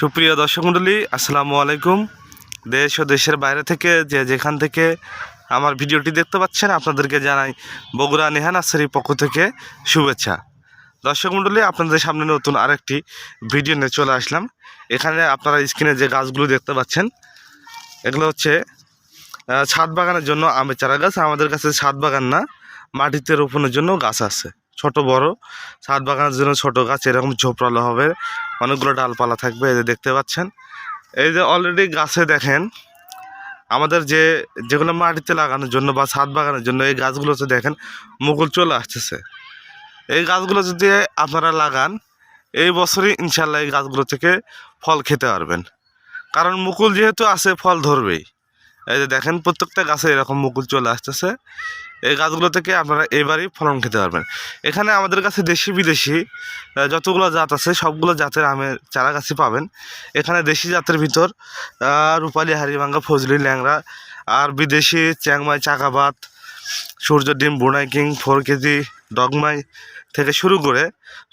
সুপ্রিয় দর্শক মণ্ডলী, আসসালামু আলাইকুম। দেশ ও দেশের বাইরে থেকে যেখান থেকে আমার ভিডিওটি দেখতে পাচ্ছেন আপনাদেরকে জানাই বগুড়া নেহা নার্সারির পক্ষ থেকে শুভেচ্ছা। দর্শক মণ্ডলী, আপনাদের সামনে নতুন আরেকটি ভিডিও নিয়ে চলে আসলাম। এখানে আপনারা স্ক্রিনে যে গাছগুলো দেখতে পাচ্ছেন এগুলো হচ্ছে ছাদ বাগানের জন্য আমের চারা গাছ। আমাদের কাছে ছাদ বাগান না, মাটিতে রোপণের জন্য গাছ আছে, ছোট বড়। ছাদ বাগানের জন্য ছোট গাছ এরকম ঝোপড়ালো হবে, অনেকগুলো ডালপালা থাকবে। এই যে দেখতে পাচ্ছেন, এই যে অলরেডি গাছে দেখেন আমাদের যেগুলো মাটিতে লাগানোর জন্য বা ছাদ বাগানের জন্য এই গাছগুলোতে দেখেন মুকুল চলে আসতেছে। এই গাছগুলো যদি আপনারা লাগান এই বছরই ইনশাল্লাহ এই গাছগুলো থেকে ফল খেতে পারবেন, কারণ মুকুল যেহেতু আছে ফল ধরবেই। এই যে দেখেন প্রত্যেকটা গাছে এরকম মুকুল চলে আসতেছে। এই গাছগুলো থেকে আপনারা এবারই ফলন খেতে পারবেন। এখানে আমাদের কাছে দেশি বিদেশি যতগুলো জাত আছে সবগুলো জাতের আমের চারা গাছই পাবেন। এখানে দেশি জাতের ভিতর রূপালি, হাড়িভাঙ্গা, ফজলি, ল্যাংড়া, আর বিদেশি চ্যাংমাই, চাকাবাত, সূর্য ডিম, বুনাই কিং, 4 কেজি, ডগমাই থেকে শুরু করে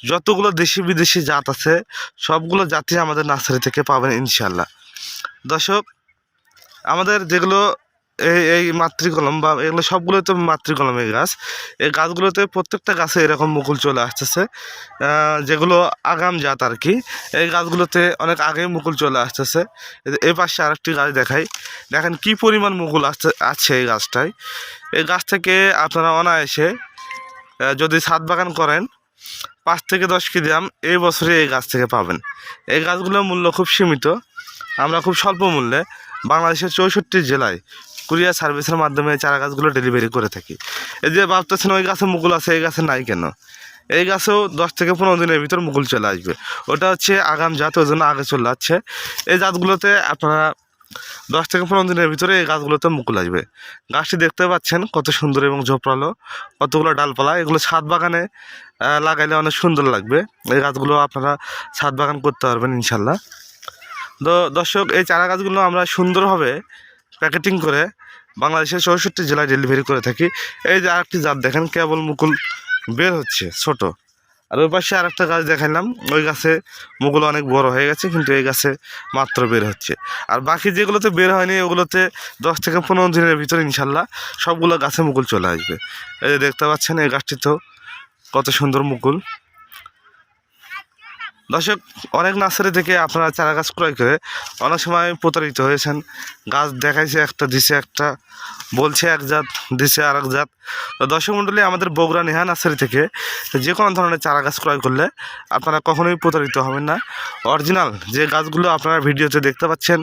যতগুলো দেশি বিদেশি জাত আছে সবগুলো জাতই আমাদের নার্সারি থেকে পাবেন ইনশাল্লাহ। দর্শক, আমাদের যেগুলো এই মাতৃকলম বা এগুলো সবগুলো তো মাতৃকলমের গাছ। এই গাছগুলোতে প্রত্যেকটা গাছে এরকম মুকুল চলে আসতেছে। যেগুলো আগাম জাত আর কি, এই গাছগুলোতে অনেক আগেই মুকুল চলে আসতেছে। এই পাশে আরেকটি গাছ দেখাই, দেখেন কি পরিমাণ মুকুল আছে এই গাছটায়। এই গাছ থেকে আপনারা অনায়াসে যদি ছাদ বাগান করেন 5 থেকে 10 কেজি আম এই বছরে এই গাছ থেকে পাবেন। এই গাছগুলোর মূল্য খুব সীমিত, আমরা খুব স্বল্প মূল্যে বাংলাদেশের 64 জেলায় কুরিয়ার সার্ভিসের মাধ্যমে চারা গাছগুলো ডেলিভারি করে থাকি। এই যে ভাবতেছেন ওই গাছে মুকুল আছে, এই গাছে নাই কেন, এই গাছেও 10 থেকে 15 দিনের ভিতর মুকুল চলে আসবে। ওটা হচ্ছে আগাম জাত, ওই জন্য আগে চলে যাচ্ছে। এই জাতগুলোতে আপনারা 10 থেকে 15 দিনের ভিতরে এই গাছগুলোতে মুকুল আসবে। গাছটি দেখতে পাচ্ছেন কত সুন্দর এবং ঝোপড়ালো, কতগুলো ডালপালা। এগুলো ছাদ বাগানে লাগাইলে অনেক সুন্দর লাগবে। এই গাছগুলো আপনারা ছাদ বাগান করতে পারবেন ইনশাল্লাহ। তো দর্শক, এই চারা গাছগুলো আমরা সুন্দরভাবে প্যাকেটিং করে বাংলাদেশের 64 জেলায় ডেলিভারি করে থাকি। এই যে আরেকটি জাত দেখেন কেবল মুকুল বের হচ্ছে ছোট, আর ওই পাশে আরেকটা গাছ দেখাইলাম, ওই গাছে মুকুল অনেক বড় হয়ে গেছে, কিন্তু এই গাছে মাত্র বের হচ্ছে। আর বাকি যেগুলোতে বের হয়নি ওগুলোতে 10 থেকে 15 দিনের ভিতরে ইনশাল্লাহ সবগুলো গাছে মুকুল চলে আসবে। এই যে দেখতে পাচ্ছেন এই গাছটিতেও কত সুন্দর মুকুল। দর্শক, অনেক নার্সারি থেকে আপনারা চারা গাছ ক্রয় করে অনেক সময় প্রতারিত হয়েছেন। গাছ দেখাইছে একটা, দিছে একটা, বলছে এক জাত, দিছে আর এক জাত। তো দর্শক মণ্ডলী, আমাদের বগুড়া নেহা নার্সারি থেকে যে কোনো ধরনের চারা গাছ ক্রয় করলে আপনারা কখনোই প্রতারিত হবেন না। অরিজিনাল যে গাছগুলো আপনারা ভিডিওতে দেখতে পাচ্ছেন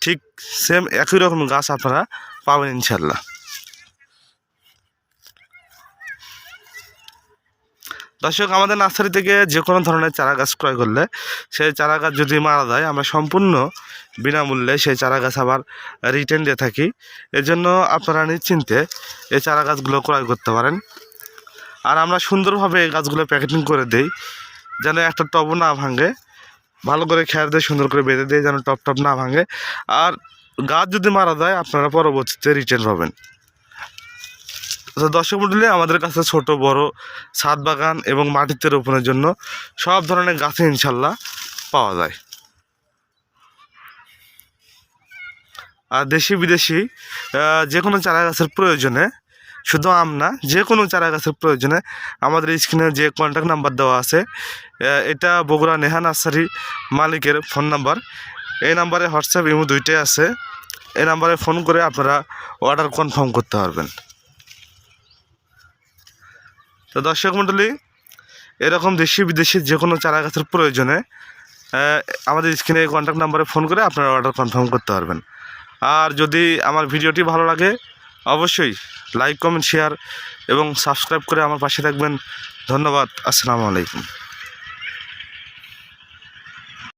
ঠিক সেম একই রকম গাছ আপনারা পাবেন ইনশাল্লাহ। দর্শক, আমাদের নার্সারি থেকে যে কোনো ধরনের চারা গাছ ক্রয় করলে সেই চারা গাছ যদি মারা যায় আমরা সম্পূর্ণ বিনামূল্যে সেই চারা গাছ আবার রিটার্ন দিয়ে থাকি। এজন্য আপনারা নিশ্চিন্তে এই চারা গাছগুলো ক্রয় করতে পারেন। আর আমরা সুন্দরভাবে এই গাছগুলো প্যাকেটিং করে দেই, যেন একটা টবও না ভাঙে। ভালো করে খেয়ার দিয়ে সুন্দর করে বেঁধে দিই যেন টপ না ভাঙে। আর গাছ যদি মারা যায় আপনারা পরবর্তীতে রিটার্ন পাবেন। তো দর্শক মণ্ডলী, আমাদের কাছে ছোট বড় ছাদ বাগান এবং মাটিতে রোপণের জন্য সব ধরনের গাছে ইনশাল্লাহ পাওয়া যায়। আর দেশি বিদেশি যে কোনো চারা গাছের প্রয়োজনে, শুধু আম না, যে কোনো চারা গাছের প্রয়োজনে আমাদের স্ক্রিনে যে কন্ট্যাক্ট নাম্বার দেওয়া আছে, এটা বগুড়া নেহা নার্সারি মালিকের ফোন নাম্বার। এই নাম্বারে হোয়াটসঅ্যাপ, ইমো দুইটাই আছে। এই নাম্বারে ফোন করে আপনারা অর্ডার কনফার্ম করতে পারবেন। তো দর্শক মণ্ডলী, এরকম দেশি বিদেশি যে কোনো চারা গাছের প্রয়োজনে আমাদের স্ক্রিনে কন্ট্যাক্ট নাম্বারে ফোন করে আপনারা অর্ডার কনফার্ম করতে পারবেন। আর যদি আমার ভিডিওটি ভালো লাগে অবশ্যই লাইক, কমেন্ট, শেয়ার এবং সাবস্ক্রাইব করে আমার পাশে থাকবেন। ধন্যবাদ। আসসালামু আলাইকুম।